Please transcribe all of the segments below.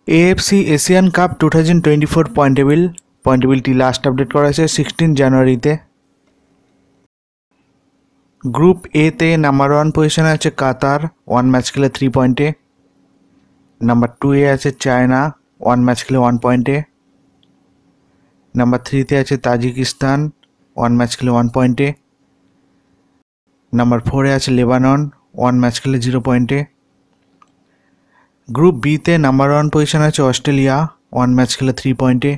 AFC Asian cup 2024 পয়েন্টেবিলিটি last update করা হয়েছে 16 জানুয়ারিতে। গ্রুপ এ তে নাম্বার 1 পজিশনে আছে কাতার, 1 ম্যাচ খেলে 3 পয়েন্টে। নাম্বার 2 এ আছে চায়না, 1 ম্যাচ খেলে 1 পয়েন্টে। নাম্বার 3 তে আছে তাজিকিস্তান, 1 ম্যাচ খেলে 1 পয়েন্টে। নাম্বার 4 এ আছে লেবানন, 1 ম্যাচ খেলে 0 পয়েন্টে। গ্রুপ বি তে নাম্বার 1 পজিশনে আছে অস্ট্রেলিয়া, 1 ম্যাচ খেলে 3 পয়েন্টে।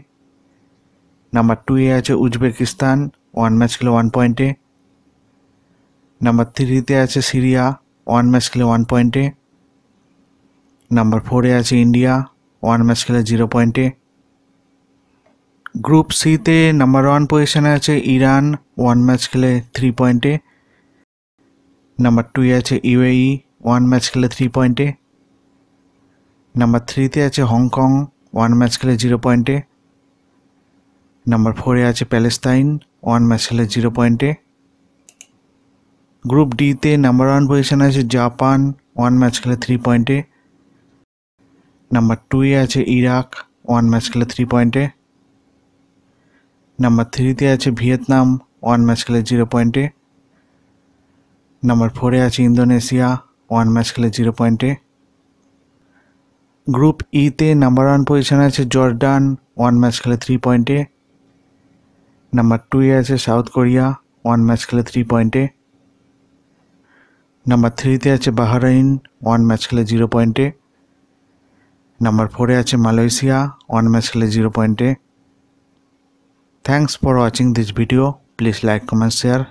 নাম্বার 2 এ আছে উজবেকিস্তান, 1 ম্যাচ খেলে 1 পয়েন্টে। নাম্বার 3 তে আছে সিরিয়া, 1 ম্যাচ খেলে 1 পয়েন্টে। নাম্বার 4 এ আছে ইন্ডিয়া, 1 ম্যাচ খেলে 0 পয়েন্টে। গ্রুপ সি তে নাম্বার 1 পজিশনে আছে ইরান, 1 ম্যাচ খেলে 3 পয়েন্টে। নাম্বার 2 এ আছে ইউএই, 1 ম্যাচ খেলে 3 পয়েন্টে। নাম্বার 3 তে আছে হংকং, 1 ম্যাচ খেলে 0 পয়েন্টে। নাম্বার 4 এ আছে প্যালেস্তাইন, 1 ম্যাচ খেলে 0 পয়েন্টে। গ্রুপ ডি তে নাম্বার 1 পজিশনে আছে জাপান, 1 ম্যাচ খেলে 3 পয়েন্টে। নাম্বার 2 এ আছে ইরাক, 1 ম্যাচ খেলে 3 পয়েন্টে। নাম্বার 3 তে আছে ভিয়েতনাম, 1 ম্যাচ খেলে 0 পয়েন্টে। নাম্বার 4 এ আছে ইন্দোনেশিয়া, 1 ম্যাচ খেলে 0 পয়েন্টে। গ্রুপ ই তে নাম্বার 1 পজিশনে আছে জর্ডান, 1 ম্যাচ খেলে 3 পয়েন্টে। নাম্বার 2 এ আছে সাউথ কোরিয়া, 1 ম্যাচ খেলে 3 পয়েন্টে। নাম্বার 3 তে আছে বাহরাইন, 1 ম্যাচ খেলে 0 পয়েন্টে। নাম্বার 4 এ আছে মালয়েশিয়া, 1 ম্যাচ খেলে 0 পয়েন্টে। Thanks for watching this video. Please like, comment, share.